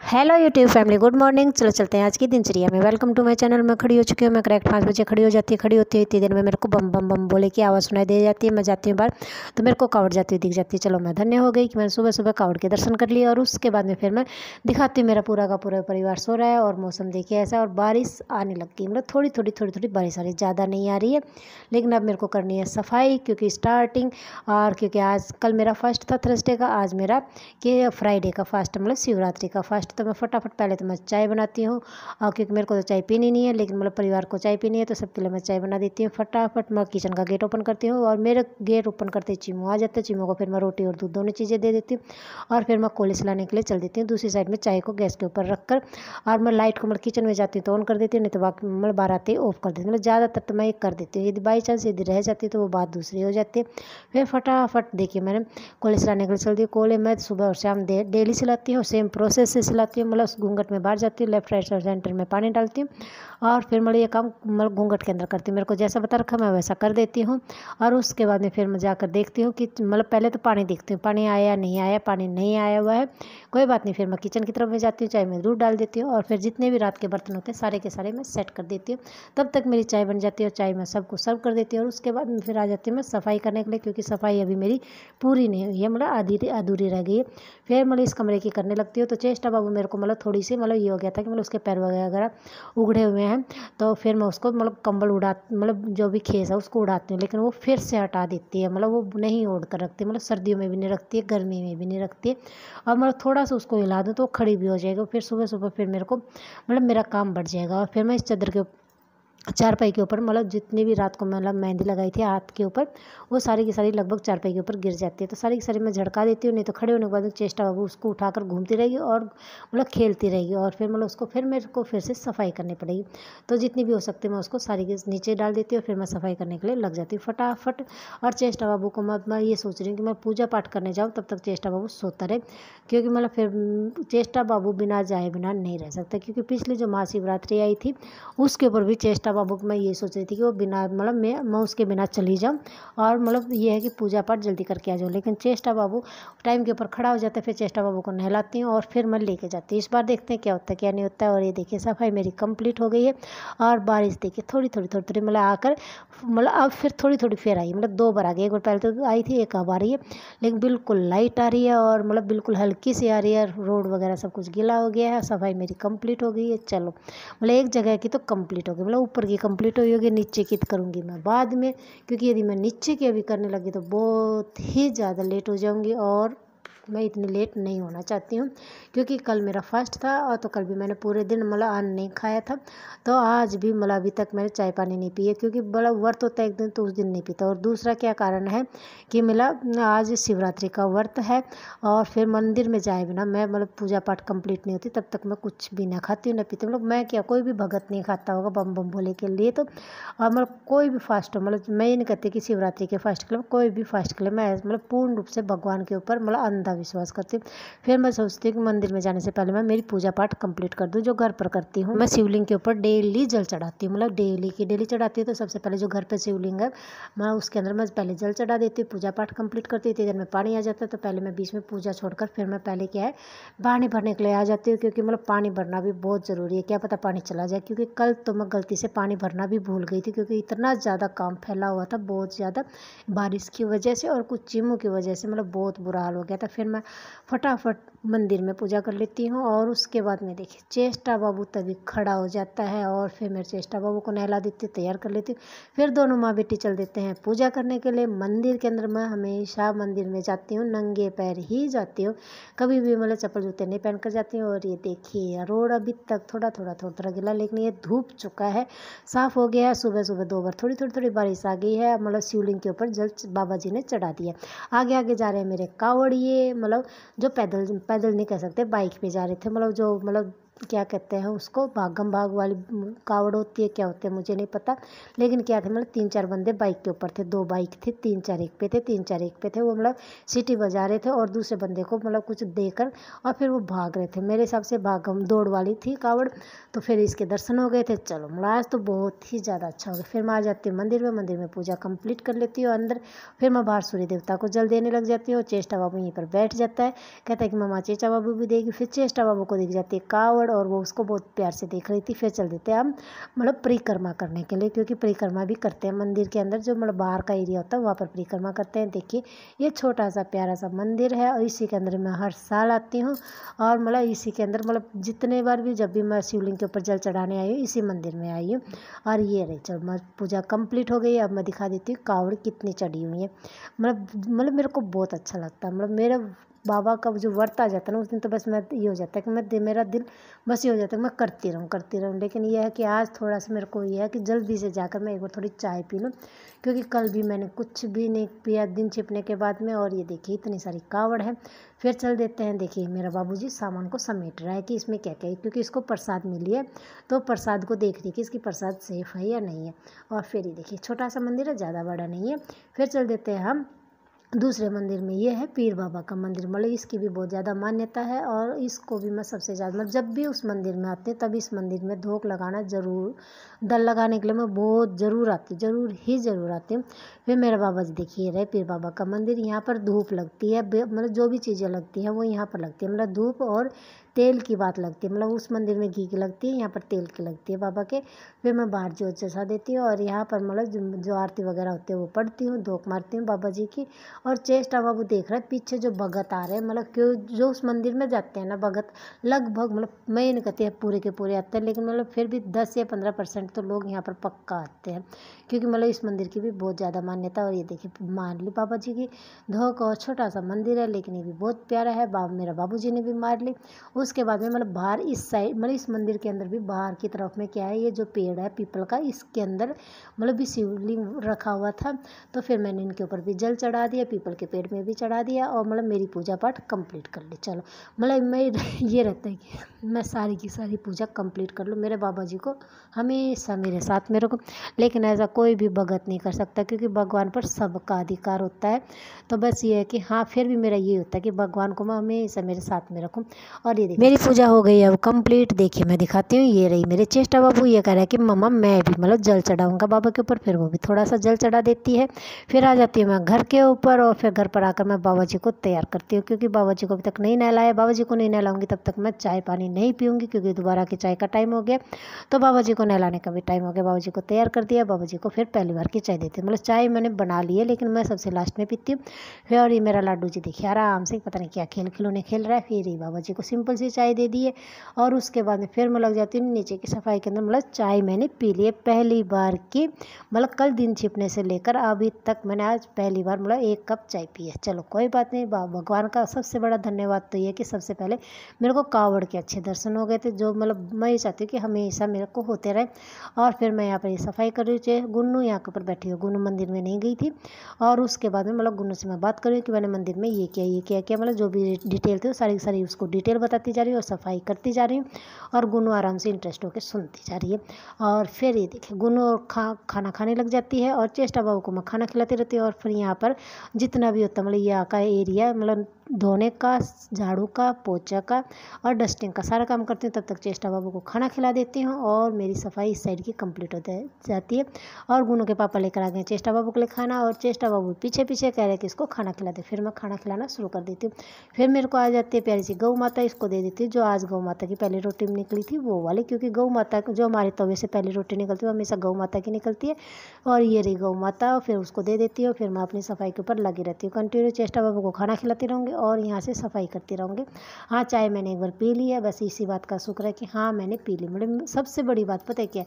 Hello YouTube family, good morning. चलो चलते हैं आज की दिनचर्या में। Welcome to my channel. मैं खड़ी हो चुकी हूँ। मैं करेक्ट 5 बजे खड़ी हो जाती है। खड़ी होती है इतनी देर में मेरे को बम बम बम बोले की आवाज़ सुनाई दे जाती है। मैं जाती हूँ बाहर तो मेरे को कावड़ जाती हुई दिख जाती है। चलो मैं धन्य हो गई कि मैंने सुबह सुबह कावड़ के दर्शन कर लिए। और उसके बाद में फिर मैं दिखाती हूँ मेरा पूरा का पूरा परिवार सो रहा है और मौसम देखिए ऐसा, और बारिश आने लग गई। मतलब थोड़ी थोड़ी बारिश आ रही है, ज़्यादा नहीं आ रही है। लेकिन अब मेरे को करनी है सफाई, क्योंकि स्टार्टिंग और क्योंकि आज कल मेरा फर्स्ट था थर्सडे का, आज मेरा कि फ्राइडे का फास्ट, मतलब शिवरात्रि का फास्ट। तो मैं फटाफट पहले तो मैं चाय बनाती हूँ, और क्योंकि मेरे को तो चाय पीनी नहीं है, लेकिन मतलब परिवार को चाय पीनी है तो सबके लिए मैं चाय बना देती हूँ। फटाफट मैं किचन का गेट ओपन करती हूँ, और मेरे गेट ओपन करते ही चीमू आ जाते हैं। चीमू को फिर मैं रोटी और दूध दोनों चीज़ें दे देती हूँ, और फिर मैं कोले सिलाने के लिए चल देती हूँ। दूसरी साइड में चाय को गैस के ऊपर रख कर, और मैं लाइट को मतलब किचन में जाती हूँ तो ऑन कर देती हूँ, नहीं तो बाकी मतलब बाहर आते ही ऑफ कर देती हूँ। मतलब ज़्यादातर तो मैं ये कर देती हूँ। यदि बाई चांस यदि रह जाती है तो वो बात दूसरी हो जाती है। फिर फटाफट देखिए मैंने कोले सिलाने के लिए चल दी। कोले मैं सुबह और शाम डेली सिलाती हूँ, सेम प्रोसेस से सिलाती हूँ। मतलब घूंघट में बाहर जाती हूँ, लेफ्ट राइट और सेंटर में पानी डालती हूँ, और फिर मतलब ये काम मतलब घूंघट के अंदर करती हूँ। मेरे को जैसा बता रखा मैं वैसा कर देती हूँ। और उसके बाद में फिर मैं जाकर देखती हूँ कि मतलब पहले तो पानी देखती हूँ, पानी आया नहीं आया। पानी नहीं आया हुआ है, कोई बात नहीं। फिर मैं किचन की तरफ में जाती हूँ, चाय में दूध डाल देती हूँ, और फिर जितने भी रात के बर्तन होते हैं सारे के सारे मैं सेट कर देती हूँ। तब तक मेरी चाय बन जाती है, और चाय मैं सबको सर्व कर देती हूँ। और उसके बाद फिर आ जाती हूँ मैं सफाई करने के लिए, क्योंकि सफाई अभी मेरी पूरी नहीं हुई है, मतलब आधी अधूरी रह गई है। फिर मतलब इस कमरे की करने लगती हूँ। तो चेष्टा बाबू मेरे को मतलब थोड़ी सी मतलब ये हो गया था कि मतलब उसके पैर वगैरह उगड़े हुए हैं, तो फिर मैं उसको मतलब कंबल उड़ा, मतलब जो भी खेस है उसको उड़ाती हूँ, लेकिन वो फिर से हटा देती है। मतलब वो नहीं ओढ़ कर रखती, मतलब सर्दियों में भी नहीं रखती है, गर्मी में भी नहीं रखती है। और मतलब थोड़ा सा उसको हिला दूँ तो वो खड़ी भी हो जाएगी। फिर सुबह सुबह फिर मेरे को मतलब मेरा काम बढ़ जाएगा। और फिर मैं इस चादर के चारपाई के ऊपर मतलब जितनी भी रात को मतलब मेहंदी लगाई थी हाथ के ऊपर, वो सारी की सारी लगभग चारपाई के ऊपर गिर जाती है। तो सारी की सारी मैं झड़का देती हूँ, नहीं तो खड़े होने के बाद चेष्टा बाबू उसको उठाकर घूमती रहेगी और मतलब खेलती रहेगी। और फिर मतलब उसको फिर मेरे को फिर से सफाई करनी पड़ेगी। तो जितनी भी हो सकती है मैं उसको सारी के नीचे डाल देती हूँ, फिर मैं सफाई करने के लिए लग जाती हूँ फटाफट। और चेष्टा बाबू को मैं ये सोच रही हूँ कि मैं पूजा पाठ करने जाऊँ, तब तक चेष्टा बाबू सोता रहे, क्योंकि मतलब फिर चेष्टा बाबू बिना जाए बिना नहीं रह सकता। क्योंकि पिछली जो महाशिवरात्रि आई थी उसके ऊपर भी चेष्टा बाबू को मैं ये सोच रही थी कि वो बिना मतलब मैं उसके बिना चली जाऊँ, और मतलब ये है कि पूजा पाठ जल्दी करके आ जाऊँ। लेकिन चेष्टा बाबू टाइम के ऊपर खड़ा हो जाता है। फिर चेष्टा बाबू को नहलाती हूँ और फिर मैं लेके जाती हूँ। इस बार देखते हैं क्या होता है क्या नहीं होता है। और ये देखिए सफाई मेरी कंप्लीट हो गई है। और बारिश देखिए थोड़ी थोड़ी मतलब आकर मतलब अब फिर थोड़ी थोड़ी फिर आई, मतलब 2 बार आ गई। एक बार पहले तो आई थी, एक अब आ रही है, लेकिन बिल्कुल लाइट आ रही है, और मतलब बिल्कुल हल्की सी आ रही है। रोड वगैरह सब कुछ गीला हो गया है। सफाई मेरी कंप्लीट हो गई है। चलो मतलब एक जगह की तो कंप्लीट हो गई, मतलब ऊपर की कंप्लीट हुई होगी, नीचे की करूँगी मैं बाद में, क्योंकि यदि मैं नीचे की अभी करने लगी तो बहुत ही ज़्यादा लेट हो जाऊँगी, और मैं इतनी लेट नहीं होना चाहती हूँ। क्योंकि कल मेरा फर्स्ट था, और तो कल भी मैंने पूरे दिन मतलब अन्न नहीं खाया था, तो आज भी मतलब अभी तक मैंने चाय पानी नहीं पिए, क्योंकि बड़ा व्रत होता है एक दिन तो उस दिन नहीं पीता। और दूसरा क्या कारण है कि मतलब आज शिवरात्रि का व्रत है, और फिर मंदिर में जाए बिना मैं मतलब पूजा पाठ कंप्लीट नहीं होती तब तक मैं कुछ भी ना खाती हूँ ना पीती। मतलब मैं क्या, कोई भी भगत नहीं खाता होगा बम बम भोले के लिए। तो और मतलब कोई भी फास्ट हो, मतलब मैं ये नहीं कहती कि शिवरात्रि के फास्ट के लिए, कोई भी फास्ट के लिए मैं मतलब पूर्ण रूप से भगवान के ऊपर मतलब अंधा विश्वास करती हूँ। फिर मैं सोचती हूँ कि मंदिर में जाने से पहले मैं मेरी पूजा पाठ कंप्लीट कर दूँ, जो घर पर करती हूँ। मैं शिवलिंग के ऊपर डेली जल चढ़ाती हूँ, मतलब डेली की डेली चढ़ाती हूँ। तो सबसे पहले जो घर पर शिवलिंग है मैं उसके अंदर मैं पहले जल चढ़ा देती हूँ, पूजा पाठ कंप्लीट करती थी। इधर में पानी आ जाता है तो पहले मैं बीच में पूजा छोड़कर फिर मैं पहले क्या है पानी भरने के लिए आ जाती हूँ, क्योंकि मतलब पानी भरना भी बहुत ज़रूरी है। क्या पता पानी चला जाए, क्योंकि कल तो मैं गलती से पानी भरना भी भूल गई थी, क्योंकि इतना ज़्यादा काम फैला हुआ था बहुत ज़्यादा बारिश की वजह से और कुछ चीमों की वजह से, मतलब बहुत बुरा हाल हो गया था। फिर मैं फटाफट मंदिर में पूजा कर लेती हूँ, और उसके बाद में देखिए चेष्टा बाबू तभी खड़ा हो जाता है, और फिर मैं चेष्टा बाबू को नहला देती हूँ, तैयार कर लेती हूँ। फिर दोनों माँ बेटी चल देते हैं पूजा करने के लिए मंदिर के अंदर। मैं हमेशा मंदिर में जाती हूँ नंगे पैर ही जाती हूँ, कभी भी मतलब चप्पल जूते नहीं पहन कर जाती हूँ। और ये देखिए रोड अभी तक थोड़ा गिला, लेकिन ये धूप चुका है, साफ़ हो गया है। सुबह सुबह 2 बार थोड़ी बारिश आ गई है, मतलब शिवलिंग के ऊपर जल बाबा जी ने चढ़ा दिया। आगे आगे जा रहे हैं मेरे कावड़िए, मतलब जो पैदल नहीं कह सकते, बाइक पे जा रहे थे, मतलब जो मतलब क्या कहते हैं उसको, भागम भाग वाली कावड़ होती है, क्या होती है मुझे नहीं पता। लेकिन क्या थे, मतलब 3-4 बंदे बाइक के ऊपर थे, 2 बाइक थी, 3-4 एक पे थे, 3-4 एक पे थे। वो मतलब सीटी बजा रहे थे और दूसरे बंदे को मतलब कुछ देकर और फिर वो भाग रहे थे। मेरे हिसाब से भागम दौड़ वाली थी कावड़। तो फिर इसके दर्शन हो गए थे। चलो मतलब आज तो बहुत ही ज़्यादा अच्छा हो गया। फिर मैं आ जाती हूँ मंदिर में पूजा कंप्लीट कर लेती हूँ अंदर। फिर मैं बाहर सूर्य देवता को जल देने लग जाती हूँ। चेष्टा बाबू यहीं पर बैठ जाता है, कहता है कि मम्मा चेष्टा बाबू भी देगी। फिर चेष्टा बाबू को दिख जाती है कावड़ और वो उसको बहुत प्यार से देख रही थी। फिर चल देते हैं हम मतलब परिक्रमा करने के लिए, क्योंकि परिक्रमा भी करते हैं मंदिर के अंदर, जो मतलब बाहर का एरिया होता है वहाँ पर परिक्रमा करते हैं। देखिए ये छोटा सा प्यारा सा मंदिर है और इसी के अंदर मैं हर साल आती हूँ। और मतलब इसी के अंदर मतलब जितने बार भी जब भी मैं शिवलिंग के ऊपर जल चढ़ाने आई हूँ इसी मंदिर में आई हूँ। और ये रही, जब मैं पूजा कंप्लीट हो गई अब मैं दिखा देती हूँ कावड़ कितनी चढ़ी हुई है। मतलब मेरे को बहुत अच्छा लगता है। मतलब मेरा बाबा का जो व्रत आ जाता है ना उस दिन, तो बस मैं ये हो जाता है कि मेरा दिल बस ये हो जाता है मैं करती रहूँ। लेकिन यह है कि आज थोड़ा सा मेरे को ये है कि जल्दी से जाकर मैं एक बार थोड़ी चाय पी लूँ, क्योंकि कल भी मैंने कुछ भी नहीं पिया दिन छिपने के बाद में। और ये देखिए इतनी सारी कावड़ है। फिर चल देते हैं। देखिए मेरा बाबूजी सामान को समेट रहा है कि इसमें क्या क्या है, क्योंकि इसको प्रसाद मिली है तो प्रसाद को देख रही है कि इसकी प्रसाद सेफ है या नहीं है। और फिर ये देखिए छोटा सा मंदिर है, ज़्यादा बड़ा नहीं है। फिर चल देते हैं हम दूसरे मंदिर में। ये है पीर बाबा का मंदिर, मतलब इसकी भी बहुत ज़्यादा मान्यता है। और इसको भी मैं सबसे ज़्यादा मतलब जब भी उस मंदिर में आते हैं तब इस मंदिर में धूप लगाना ज़रूर, दल लगाने के लिए मैं बहुत ज़रूर आती हूँ, ज़रूर आती हूँ। फिर मेरे बाबा जी देखिए रहे पीर बाबा का मंदिर। यहाँ पर धूप लगती है, मतलब जो भी चीज़ें लगती हैं वो यहाँ पर लगती है। मतलब धूप और तेल की बात लगती है, मतलब उस मंदिर में घी की लगती है, यहाँ पर तेल की लगती है बाबा के। फिर मैं बाहर जोत जसा देती हूँ और यहाँ पर मतलब जो आरती वगैरह होती है वो पढ़ती हूँ, धूप मारती हूँ बाबा जी की। और चेष्टा बाबू देख रहा है पीछे जो भगत आ रहे हैं, मतलब क्यों जो उस मंदिर में जाते हैं ना भगत, लगभग मतलब मैं ये नहीं कहती है पूरे के पूरे आते हैं, लेकिन मतलब फिर भी 10 या 15% तो लोग यहाँ पर पक्का आते हैं, क्योंकि मतलब इस मंदिर की भी बहुत ज़्यादा मान्यता। और ये देखिए मान ली बाबा जी की धोक, और छोटा सा मंदिर है लेकिन ये भी बहुत प्यारा है। मेरा बाबू जी ने भी मार ली। उसके बाद में मतलब बाहर इस साइड, मतलब इस मंदिर के अंदर भी बाहर की तरफ में क्या है, ये जो पेड़ है पीपल का, इसके अंदर मतलब भी शिवलिंग रखा हुआ था। तो फिर मैंने इनके ऊपर भी जल चढ़ा दिया, पीपल के पेड़ में भी चढ़ा दिया और मतलब मेरी पूजा पाठ कंप्लीट कर ली। चलो मतलब मैं ये रहता है कि मैं सारी की सारी पूजा कंप्लीट कर लूँ। मेरे बाबा जी को हमेशा मेरे साथ मेरे को, लेकिन ऐसा कोई भी भगत नहीं कर सकता, क्योंकि भगवान पर सबका अधिकार होता है। तो बस ये है कि हाँ फिर भी मेरा ये होता है कि भगवान को मैं हमेशा मेरे साथ में रखूँ। और ये देखिए मेरी पूजा हो गई अब कंप्लीट। देखिए मैं दिखाती हूँ, ये रही मेरे चेष्टा बाबू। ये कह रहा है कि मम्मा मैं भी मतलब जल चढ़ाऊँगा बाबा के ऊपर। फिर वो भी थोड़ा सा जल चढ़ा देती है। फिर आ जाती हूँ मैं घर के ऊपर और फिर घर पर आकर मैं बाबा जी को तैयार करती हूँ, क्योंकि बाबा जी को अभी तक नहीं नहलाया। बाबा जी को नहीं नहलाऊंगी तब तक मैं चाय पानी नहीं पीऊँगी, क्योंकि दोबारा की चाय का टाइम हो गया। तो बाबा जी को नहलाने का भी टाइम हो गया। बाबा जी को तैयार कर दिया। बाबा जी को फिर पहली बार की चाय देती हूँ, मतलब चाय मैंने बना ली है लेकिन मैं सबसे लास्ट में पीती हूँ। फिर और ये मेरा लाडू जी देखिए आराम से पता नहीं क्या खिलौने खेल रहा है। फिर ही बाबा जी को सिंपल सी चाय दे दी है। और उसके बाद में फिर मैं लग जाती हूँ नीचे की सफाई के अंदर। मतलब चाय मैंने पी ली है पहली बार की, मतलब कल दिन छिपने से लेकर अभी तक मैंने आज पहली बार मतलब 1 कप चाय पी है। चलो कोई बात नहीं। भगवान का सबसे बड़ा धन्यवाद तो ये कि सबसे पहले मेरे को कावड़ के अच्छे दर्शन हो गए थे, जो मतलब मैं ये चाहती हूँ कि हमेशा मेरे को होते रहे। और फिर मैं यहाँ पर ये सफाई कर रही हूँ। गुन्नू यहाँ के ऊपर बैठी हूँ, गुन्नू मंदिर में नहीं गई थी। और उसके बाद में मतलब गुन्नू से मैं बात कर रही हूँ कि मैंने मंदिर में ये किया, मतलब जो भी डिटेल थी वो सारी सारी उसको डिटेल बताती जा रही हूँ और सफाई करती जा रही हूँ। और गुन्नू आराम से इंटरेस्ट होकर सुनती जा रही है। और फिर ये देखिए गुन्नू और खाना खाने लग जाती है और चेष्टा बाबू को मैं खाना खिलाती रहती हूँ। और फिर यहाँ पर जितना भी होता है मतलब यहाँ का एरिया, मतलब धोने का, झाड़ू का, पोछा का और डस्टिंग का सारा काम करती हूँ। तब तक चेष्टा बाबू को खाना खिला देती हूँ और मेरी सफाई इस साइड की कंप्लीट हो जाती है। और गुनू के पापा लेकर आ गए चेष्टा बाबू के लिए खाना, और चेष्टा बाबू पीछे पीछे कह रहे कि इसको खाना खिला दे। फिर मैं खाना खिलाना शुरू कर देती हूँ। फिर मेरे को आ जाती है प्यारी सी गौ माता, इसको दे देती हूँ जो आज गौ माता की पहली रोटी निकली थी वो वाली, क्योंकि गौ माता जो हमारे तवे से पहली रोटी निकलती है वो हमेशा गौ माता की निकलती है। और ये रही गौ माता, फिर उसको दे देती हूँ। फिर मैं अपनी सफाई के ऊपर लगी रहती हूँ। कंटिन्यू चेष्टा बाबू को खाना खिलाती रहूँगी और यहाँ से सफाई करती रहूँगी। हाँ चाय मैंने एक बार पी ली है, बस इसी बात का शुक्र है कि हाँ मैंने पी ली। मतलब सबसे बड़ी बात पता है क्या,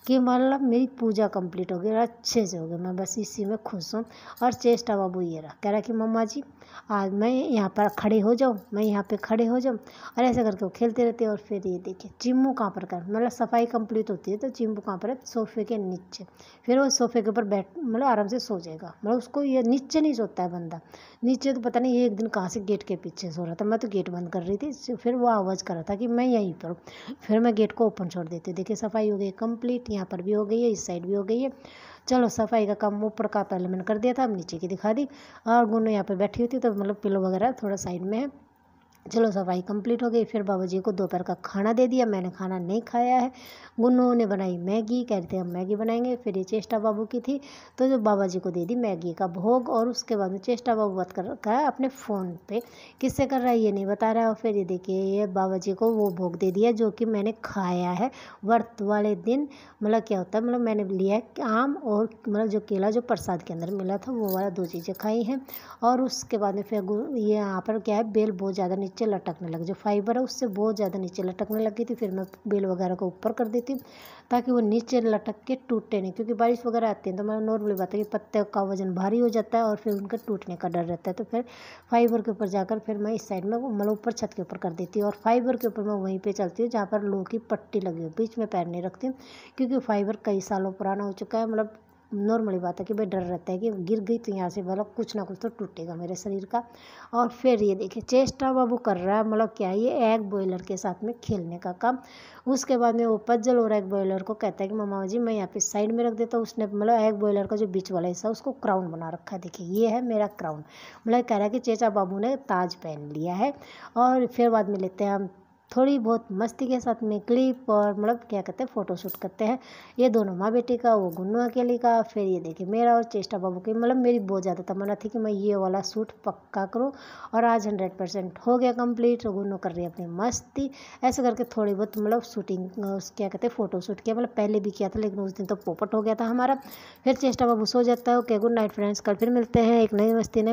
कि मतलब मेरी पूजा कंप्लीट हो गई और अच्छे से हो गई। मैं बस इसी में खुश हूँ। और चेष्टा बाबू ये रहा कह रहा कि मम्मा जी आज मैं यहाँ पर खड़े हो जाऊँ, मैं यहाँ पे खड़े हो जाऊँ, और ऐसे करके वो खेलते रहते हैं। और फिर ये देखिए चिम्मू कहाँ पर कर, मतलब सफाई कंप्लीट होती है तो चिम्मू कहाँ पर है, सोफे के नीचे। फिर वो सोफे के ऊपर बैठ मतलब आराम से सो जाएगा, मतलब उसको ये नीचे नहीं सोता है बंदा। नीचे तो पता नहीं ये एक दिन कहाँ से गेट के पीछे सो रहा था, मैं तो गेट बंद कर रही थी, फिर वो आवाज़ कर रहा था कि मैं यहीं पर हूँ। फिर मैं गेट को ओपन छोड़ देती हूँ। देखिए सफाई हो गई कंप्लीट, यहाँ पर भी हो गई है, इस साइड भी हो गई है। चलो सफाई का काम ऊपर का पहले मैंने कर दिया था, अब नीचे की दिखा दी। और गुन्नू यहाँ पे बैठी हुई थी तो मतलब पिलो वगैरह थोड़ा साइड में है। चलो सफाई कंप्लीट हो गई। फिर बाबा जी को दोपहर का खाना दे दिया, मैंने खाना नहीं खाया है। गुन्नू ने बनाई मैगी, कह रहे थे हम मैगी बनाएंगे। फिर ये चेष्टा बाबू की थी तो जो बाबा जी को दे दी मैगी का भोग। और उसके बाद में चेष्टा बाबू बात कर रखा है अपने फ़ोन पे, किससे कर रहा है ये नहीं बता रहा है। और फिर ये देखिए ये बाबा जी को वो भोग दे दिया जो कि मैंने खाया है व्रत वाले दिन। मतलब क्या होता है, मतलब मैंने लिया है आम और मतलब जो केला जो प्रसाद के अंदर मिला था वो वाला 2 चीज़ें खाई हैं। और उसके बाद में फिर ये यहाँ पर क्या है, बेल बहुत ज़्यादा नीचे लटकने लगी, जो फाइबर है उससे बहुत ज़्यादा नीचे लटकने लगी थी। फिर मैं बेल वगैरह को ऊपर कर देती हूँ ताकि वो नीचे लटक के टूटे नहीं, क्योंकि बारिश वगैरह आती है तो मैं नॉर्मली बात है कि पत्ते का वजन भारी हो जाता है और फिर उनके टूटने का डर रहता है। तो फिर फाइबर के ऊपर जाकर फिर मैं इस साइड में मतलब ऊपर छत के ऊपर कर देती हूँ। और फाइबर के ऊपर मैं वहीं पर चलती हूँ जहाँ पर लोहे की पट्टी लगी हो, बीच में पैर नहीं रखती हूँ क्योंकि फाइबर कई सालों पुराना हो चुका है। मतलब नॉर्मली बात है कि भाई डर रहता है कि गिर गई तो यहाँ से मतलब कुछ ना कुछ तो टूटेगा मेरे शरीर का। और फिर ये देखिए चेष्टा बाबू कर रहा है मतलब क्या ये एग बॉयलर के साथ में खेलने का काम। उसके बाद में वो पजल और एग बॉयलर को कहता है कि मामा जी मैं यहाँ पे साइड में रख देता हूँ। उसने मतलब एग बॉयलर का जो बीच वाला हिस्सा उसको क्राउन बना रखा है। देखिए ये है मेरा क्राउन, मतलब कह रहा है कि चेचा बाबू ने ताज पहन लिया है। और फिर बाद में लेते हैं हम थोड़ी बहुत मस्ती के साथ में क्लिप और मतलब क्या कहते हैं फ़ोटोशूट करते हैं। ये दोनों माँ बेटी का, वो गुन्नू अकेली का। फिर ये देखिए मेरा और चेष्टा बाबू की, मतलब मेरी बहुत ज़्यादा तमन्ना थी कि मैं ये वाला सूट पक्का करूँ और आज 100% हो गया कंप्लीट। गुन्नू कर रही है अपनी मस्ती। ऐसे करके थोड़ी बहुत मतलब शूटिंग क्या कहते हैं फ़ोटोशूट किया, मतलब पहले भी किया था लेकिन उस दिन तो पोपट हो गया था हमारा। फिर चेष्टा बाबू सो जाता है। ओके गुड नाइट फ्रेंड्स, कल फिर मिलते हैं एक नई मस्ती नई